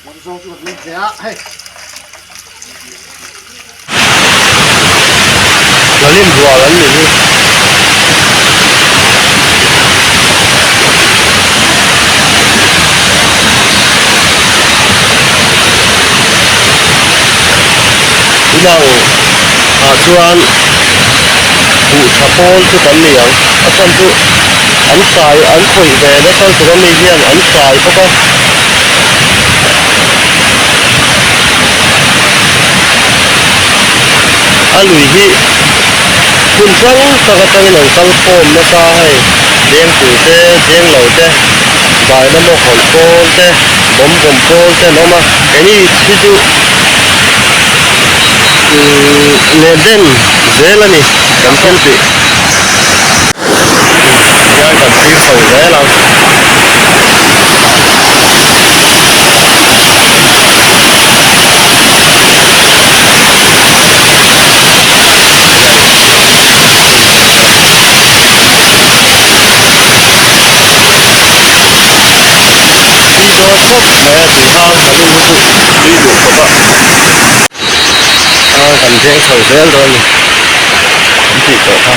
我的手就是这样，嘿。nó lên bùa lắm nhỉ. Nang chuan bu thapol chu kan ni ang asan chu an sai an khoi ve na kal chu kan ni hian an sai bawk a lui hi kun tang taka tangin an kal khom na ta hei deng tu te deng lo te vai na mo khol pol te bom pol te no ma any chi chu le den zelani kan ken ti ya kan ti so zela Mizo Pa LALBIAKA kan deng sầu zel rồi kan ti to ha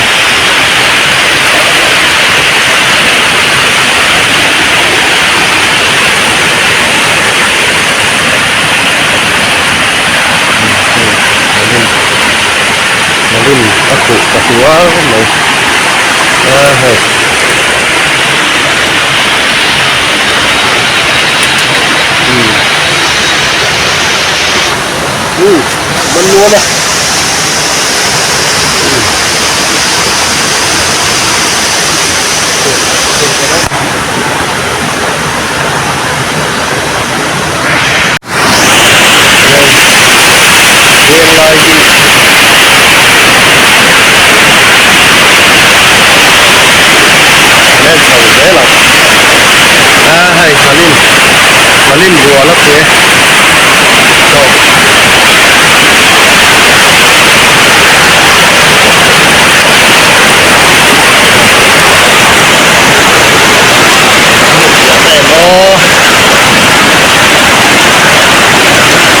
malin aku katua mai hai mình mua nè nguyên lai gì nên sầu dễ lắm hay malin bùa lắm kìa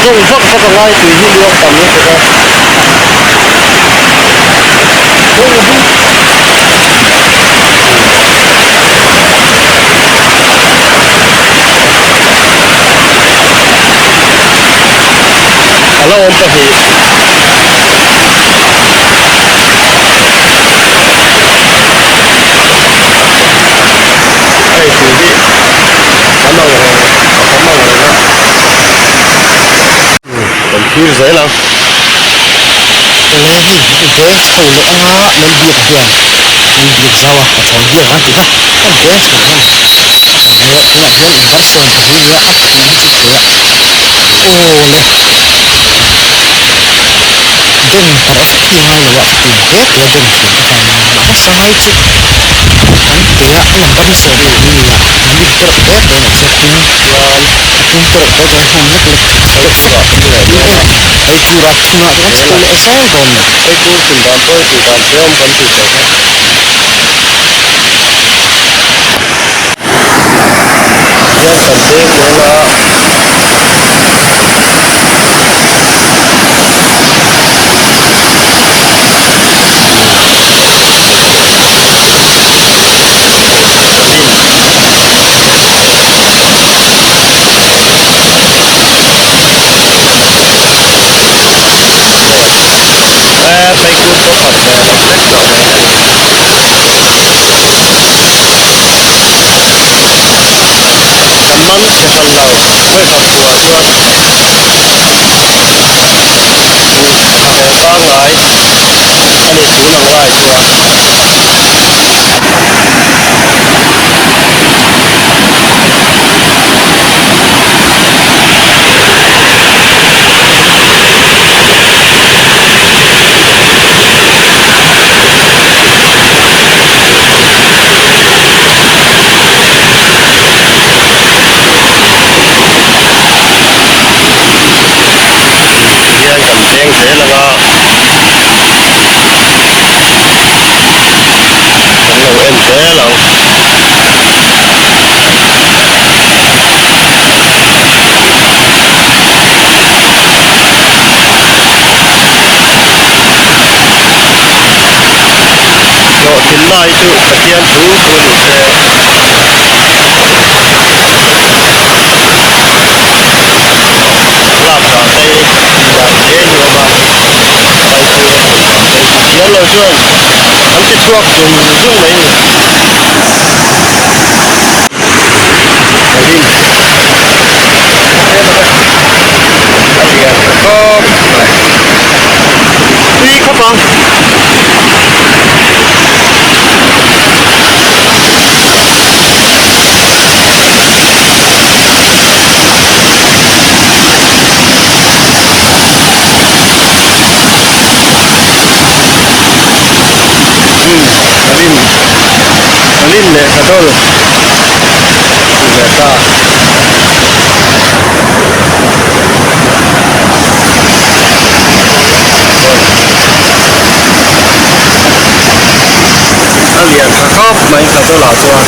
dùng phật phật ngay tùy hi liêu tầm như thế này hello ông có gì hey tùy hi cảm ơn còn thiếu dễ lắm dễ sầu nữa nên việc tiền nên việc sao à còn nhiều lắm thì đó con dễ sầu hơn dễ lại dễ bắt sầu thì dễ ắt thì nó chỉ dễ ô lên đừng có sắc khi hai là thì hết là đừng chỉ phải mà có sai chứ anh thì là bắt sầu thì là anh đi tự hết để mà sẽ không không tự có cái không nhất lực sầu sọt cái này cái chu rạc chu nọ thì nó sẽ sai còn cái cu tình đàn tôi thì đàn thế ông vẫn thì sầu hết dân cần đêm nữa là tay cuốn có phần rất rõ ràng mắn sẽ phần đầu với phần của chuột hổ ba ngải anh ấy chú nằm lại chuột deng thế là lai chu pathian thu kun se lap ta te ya te ni ba nhớ lời chuông hắn chỉ thuốc dùng dùng mấy nhỉ có đi khắp không Alin le kadol Gata Alian kakap main kadol atuan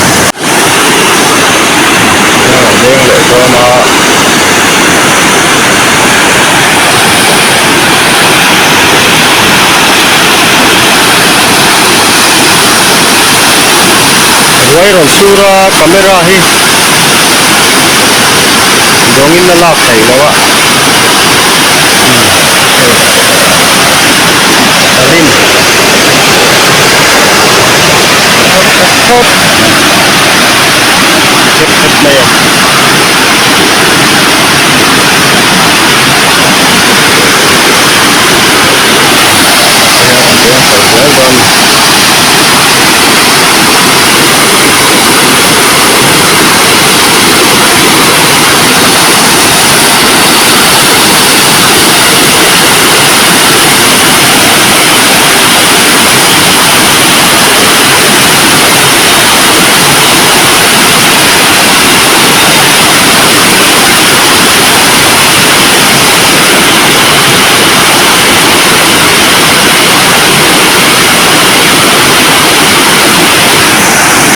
deng le koma Wairon sura kamera hi dongin na lak thai lawa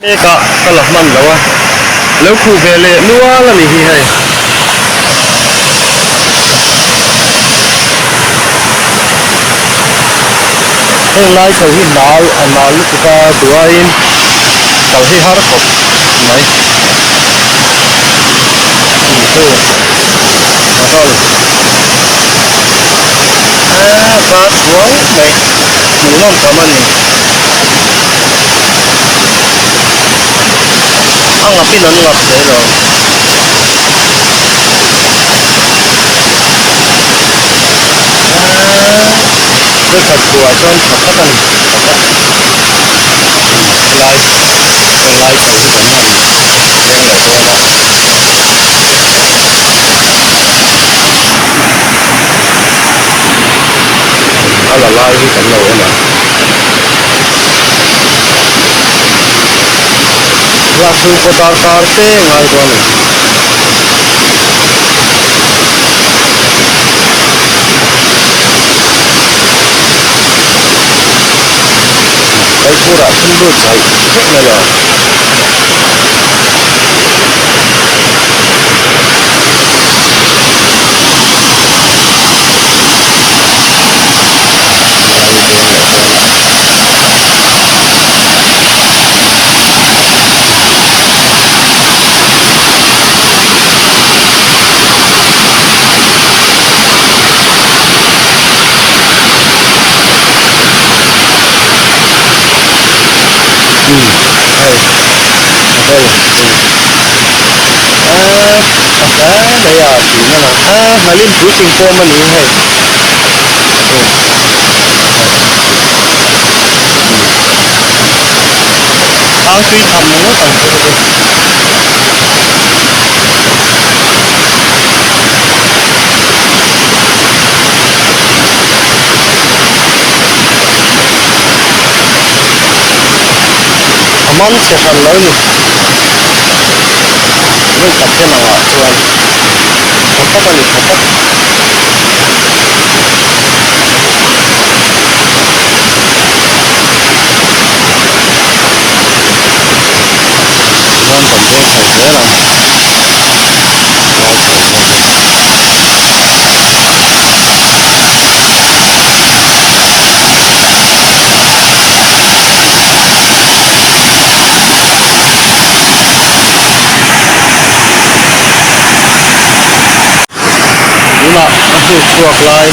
alin ka kalak man lawa lo khu ve le nuwa la ni hi hai heng lai thau hi nal anal lu ka duain kal hi har khop mai tu atol ba suang mai nu nom kaman ni ang ngapin ang ngap sa ilo dekat buat con kapatan lai tahu benar ala lai hi kan lo na langsung kotar karte ngai kon kai pura sundu chai thek na lo đây là chỉ nó là mà liên chú tình cô mà ní hay tao suy thầm nó tầm món sẽ phần lớn với tập cái nào ạ chuan một tóc là một tóc ngon còn đen phải thế là thì chuộc lại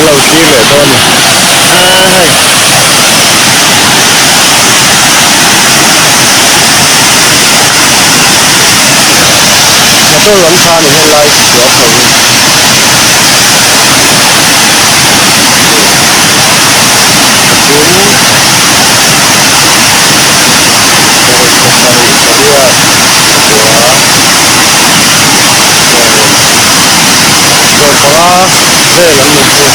lâu chi vậy thôi tôi lắm xa thì hiện lại có khẩu đây là một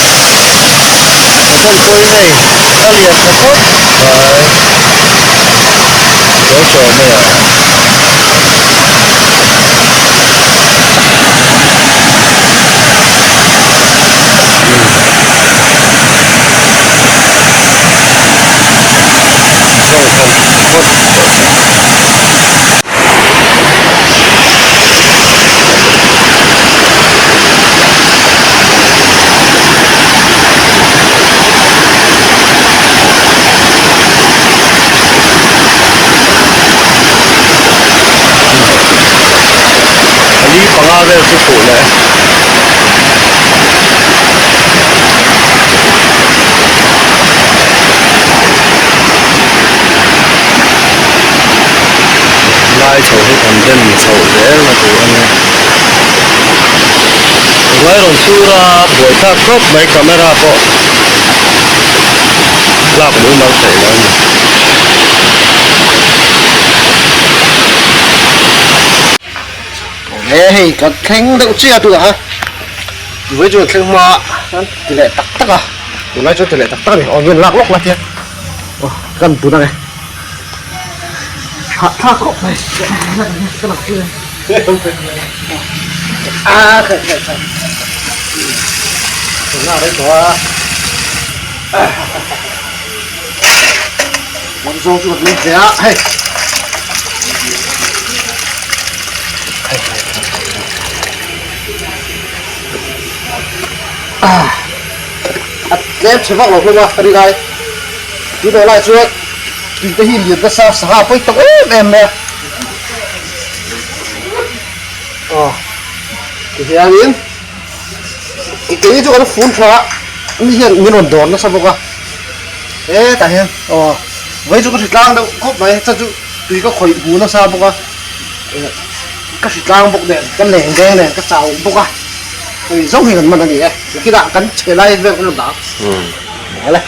con quay này ta liền thật tốt có chỗ này à đi bằng ao đây cái phủ này lai chầu cái thần dân chầu dễ mà tụi anh lai còn xưa ra buổi ta cướp mấy camera bộ lạp mũi mang chảy lên hey cái thanh đâu chưa được hả với chuột thanh mà tỷ lệ tắc tắc à tỷ lệ cho tỷ lệ tắc tắc này nguyên lạc lóc là thiệt cần tụi này hạ khóc này cái nào kia à khởi nào đấy có con rau chuột lên thế hey kém chế vọng lộc luôn mà đi đây cứ đổ lại chuột thì cái hình gì cái sao sao phải tao em nè cái gì anh cái chỗ nó phun phá nó hiện nguyên hồn đòn nó sao vậy thế tại hiện với chỗ cái thịt lang đâu khóc này sao chỗ tùy có khối bún nó sao vậy cái thịt lang bụng đèn cái lẻng đen này cái sào bụng à giống hình mà là gì cái đạn cắn chế lai về cái lồng đá đấy